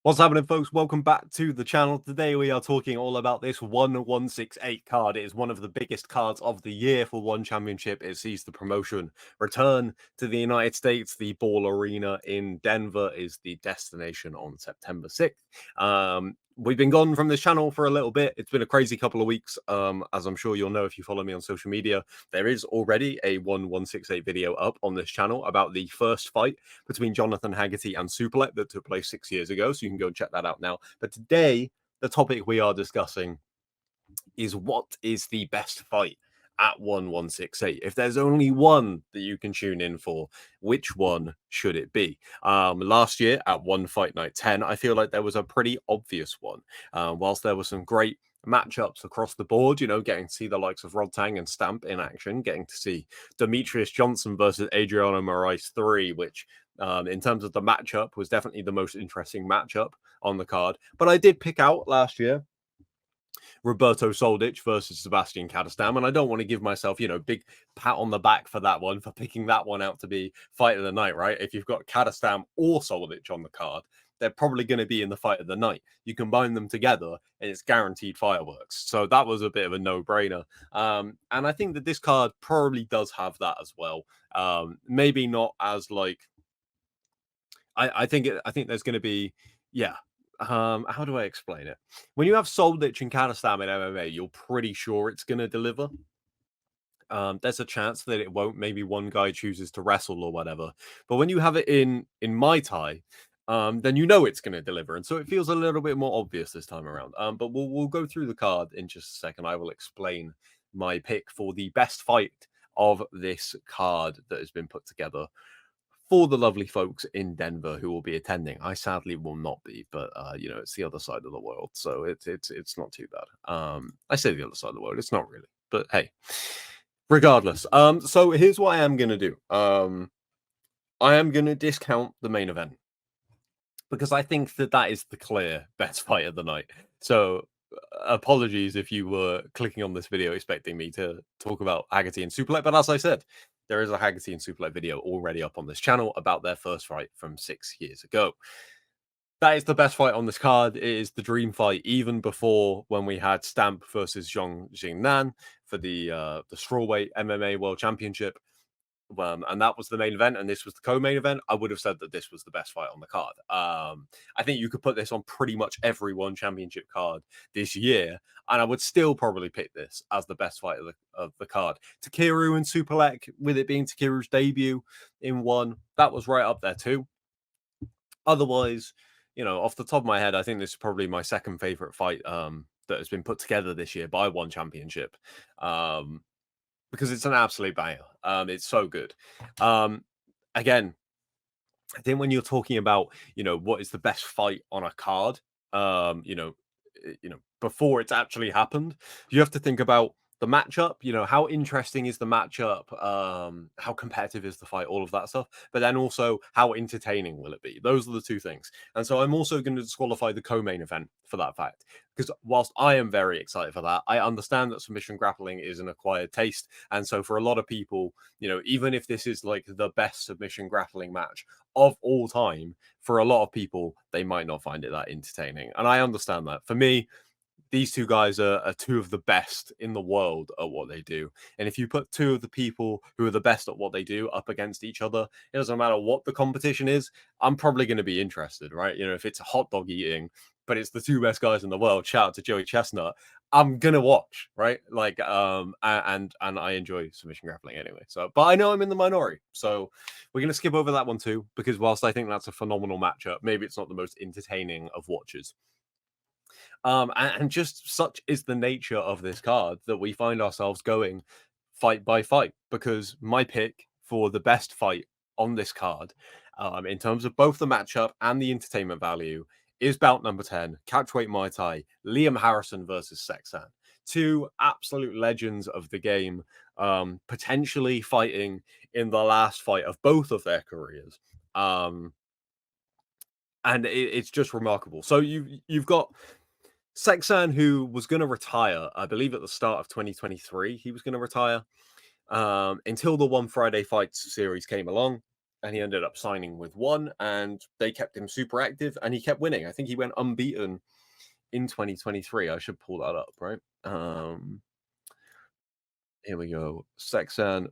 What's happening, folks? Welcome back to the channel. Today we are talking all about this 1168 card. It is one of the biggest cards of the year for One Championship. It sees the promotion return to the United States. The Ball Arena in Denver is the destination on September 6th. We've been gone from this channel for a little bit. It's been a crazy couple of weeks. As I'm sure you'll know if you follow me on social media, there is already a 1168 video up on this channel about the first fight between Jonathan Haggerty and Superlet that took place 6 years ago. So you can go and check that out now. But today, the topic we are discussing is what is the best fight at 1168. If there's only one that you can tune in for, which one should it be? Last year at One Fight Night 10, I feel like there was a pretty obvious one. Whilst there were some great matchups across the board, getting to see the likes of Rodtang and Stamp in action, getting to see Demetrius Johnson versus Adriano Moraes 3, which in terms of the matchup was definitely the most interesting matchup on the card. But I did pick out last year Roberto Soldic versus Sebastian Kadastam, and I don't want to give myself, big pat on the back for that one, for picking that one out to be fight of the night, right? If you've got Kadastam or Soldic on the card, they're probably going to be in the fight of the night. You combine them together and it's guaranteed fireworks. So that was a bit of a no-brainer. And I think that this card probably does have that as well. Maybe not as like, I think there's going to be, how do I explain it? When you have Soldic and Kadastam in MMA, you're pretty sure it's going to deliver. There's a chance that it won't. Maybe one guy chooses to wrestle or whatever. But when you have it in Muay Thai, then you know it's going to deliver, and so it feels a little bit more obvious this time around. But we'll go through the card in just a second. I will explain my pick for the best fight of this card that has been put together for the lovely folks in Denver who will be attending. I sadly will not be, but it's the other side of the world, so it's not too bad. I say the other side of the world, it's not really, but hey, regardless. So here's what I am gonna do. I am gonna discount the main event because I think that is the clear best fight of the night. So apologies if you were clicking on this video expecting me to talk about Haggerty and Superlet, but as I said, there is a Haggerty and Superlet video already up on this channel about their first fight from 6 years ago. That is the best fight on this card. It is the dream fight, even before when we had Stamp versus Zhong Jingnan for the strawweight MMA World Championship. And that was the main event, and this was the co-main event. I would have said that this was the best fight on the card. I think you could put this on pretty much every One Championship card this year, and I would still probably pick this as the best fight of the card. Takeru and Superlek, with it being Takeru's debut in one, that was right up there too. Otherwise, off the top of my head, I think this is probably my second favorite fight that has been put together this year by One Championship. Because it's an absolute banger. It's so good. Again, I think when you're talking about, what is the best fight on a card, before it's actually happened, you have to think about the matchup, how interesting is the matchup, how competitive is the fight, all of that stuff, but then also how entertaining will it be? Those are the two things. And so I'm also going to disqualify the co-main event for that fact, because whilst I am very excited for that, I understand that submission grappling is an acquired taste. And so for a lot of people, even if this is like the best submission grappling match of all time, for a lot of people, they might not find it that entertaining. And I understand that. For me, these two guys are two of the best in the world at what they do. And if you put two of the people who are the best at what they do up against each other, it doesn't matter what the competition is, I'm probably going to be interested, right? If it's a hot dog eating, but it's the two best guys in the world, shout out to Joey Chestnut, I'm gonna watch, right? Like, and I enjoy submission grappling anyway. So, but I know I'm in the minority, so we're gonna skip over that one too, because whilst I think that's a phenomenal matchup, maybe it's not the most entertaining of watches. And just such is the nature of this card that we find ourselves going fight by fight, because my pick for the best fight on this card, in terms of both the matchup and the entertainment value, is bout number 10, catchweight Muay Thai, Liam Harrison versus Sexan. Two absolute legends of the game, potentially fighting in the last fight of both of their careers. And it's just remarkable. So you've got Sexan, who was going to retire, I believe at the start of 2023, he was going to retire until the One Friday Fights series came along. and he ended up signing with one, and they kept him super active, and he kept winning. I think he went unbeaten in 2023. I should pull that up, right? Here we go. Sexan,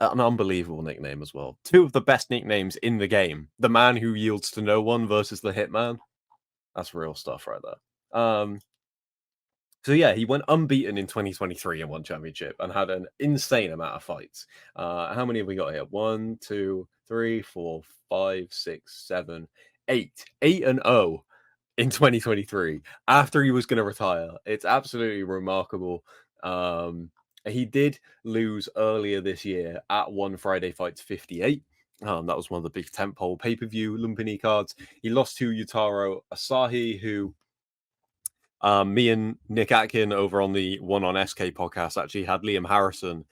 an unbelievable nickname as well. Two of the best nicknames in the game. The man who yields to no one versus the Hitman. That's real stuff right there. So yeah, he went unbeaten in 2023 in one championship and had an insane amount of fights. How many have we got here? One, two, three, four, five, six, seven, eight. 8-0 in 2023 after he was going to retire. It's absolutely remarkable. He did lose earlier this year at One Friday Fights 58. That was one of the big tentpole pay-per-view Lumpini cards. He lost to Yutaro Asahi, who me and Nick Atkin over on the One on SK podcast actually had Liam Harrison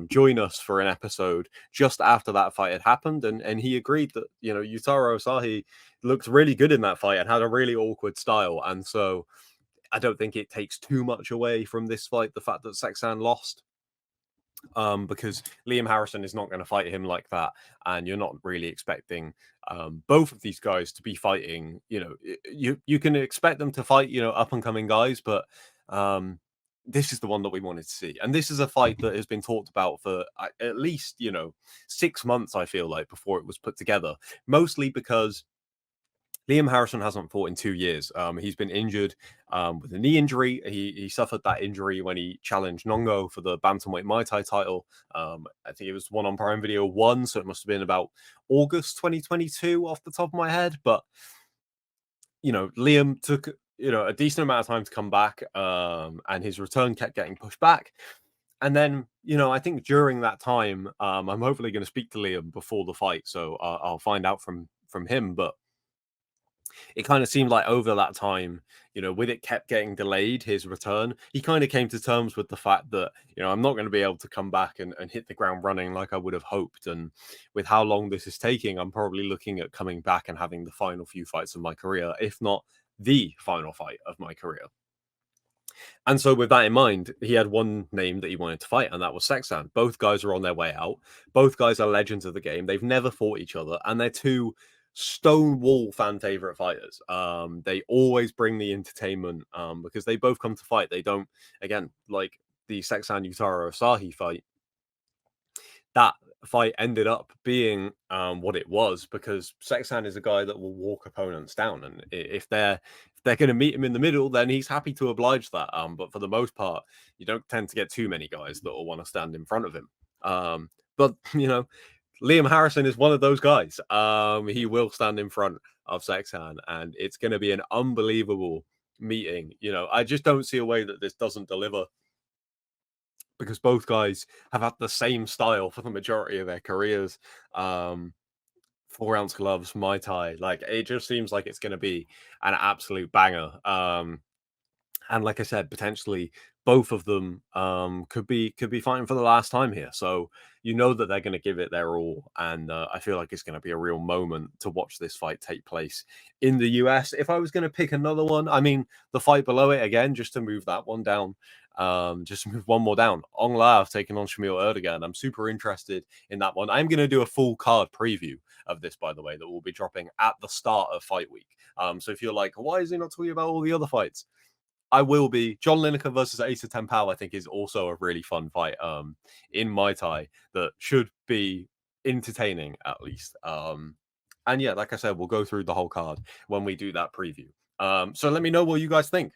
join us for an episode just after that fight had happened, and he agreed that Yutaro Asahi looked really good in that fight and had a really awkward style, and so I don't think it takes too much away from this fight the fact that Sexan lost. Because Liam Harrison is not going to fight him like that, and you're not really expecting both of these guys to be fighting. You can expect them to fight up and coming guys, but this is the one that we wanted to see, and this is a fight that has been talked about for at least 6 months. I feel like before it was put together, mostly because Liam Harrison hasn't fought in 2 years. He's been injured with a knee injury. He suffered that injury when he challenged Nongo for the bantamweight Muay Thai title. I think it was one on Prime Video 1, so it must have been about August 2022 off the top of my head. But Liam took a decent amount of time to come back, and his return kept getting pushed back. And then, I think during that time, I'm hopefully going to speak to Liam before the fight, so I'll find out from him. But it kind of seemed like over that time, with it kept getting delayed, his return, he kind of came to terms with the fact that, I'm not going to be able to come back and hit the ground running like I would have hoped. And with how long this is taking, I'm probably looking at coming back and having the final few fights of my career, if not the final fight of my career. And so, with that in mind, he had one name that he wanted to fight, and that was Sexan. Both guys are on their way out. Both guys are legends of the game. They've never fought each other, and they're two stonewall fan favorite fighters. They always bring the entertainment because they both come to fight. They don't, again, like the Sexan Yutaro Asahi fight. That fight ended up being what it was because Sexan is a guy that will walk opponents down, and if they're going to meet him in the middle, then he's happy to oblige that. But for the most part, you don't tend to get too many guys that will want to stand in front of him. But Liam Harrison is one of those guys. He will stand in front of Sexan, and it's going to be an unbelievable meeting. I just don't see a way that this doesn't deliver, because both guys have had the same style for the majority of their careers. 4-ounce gloves, Muay Thai. Like, it just seems like it's going to be an absolute banger. And like I said, potentially both of them could be fighting for the last time here. So that they're going to give it their all, and I feel like it's going to be a real moment to watch this fight take place in the US. If I was going to pick another one, I mean, the fight below it again, just to move that one down, just to move one more down. Ong Lav taking on Shamil Erdogan. I'm super interested in that one. I'm going to do a full card preview of this, by the way, that will be dropping at the start of fight week. So if you're like, why is he not talking about all the other fights? I will be. John Lineker versus Asa Tempao, I think, is also a really fun fight in Muay Thai that should be entertaining, at least. And yeah, like I said, we'll go through the whole card when we do that preview. So let me know what you guys think.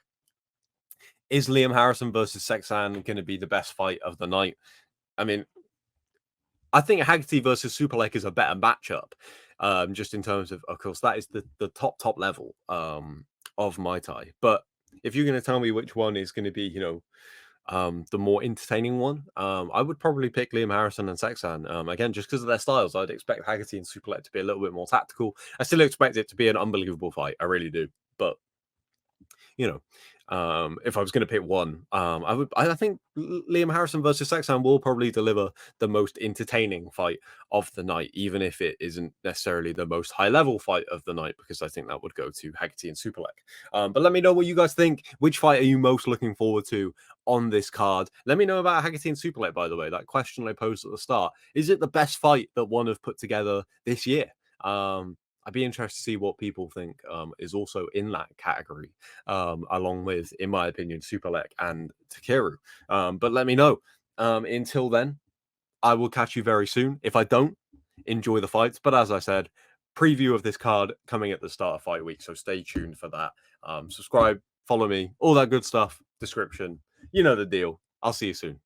Is Liam Harrison versus Sexan going to be the best fight of the night? I mean, I think Haggerty versus Superlek is a better matchup, just in terms of course, that is the top level of Muay Thai. But if you're going to tell me which one is going to be, the more entertaining one, I would probably pick Liam Harrison and Sexan. Again, just because of their styles, I'd expect Haggerty and Superlek to be a little bit more tactical. I still expect it to be an unbelievable fight. I really do. But, you know, if I was going to pick one, I think Liam Harrison versus Saxon will probably deliver the most entertaining fight of the night, even if it isn't necessarily the most high level fight of the night, because I think that would go to Haggerty and Superlek. But let me know what you guys think. Which fight are you most looking forward to on this card? Let me know about Haggerty and Superlek, by the way. That question I posed at the start. Is it the best fight that one have put together this year? I'd be interested to see what people think is also in that category, along with, in my opinion, Superlek and Takeru. But let me know. Until then, I will catch you very soon. If I don't, enjoy the fights. But as I said, preview of this card coming at the start of fight week. So stay tuned for that. Subscribe, follow me, all that good stuff, description. You know the deal. I'll see you soon.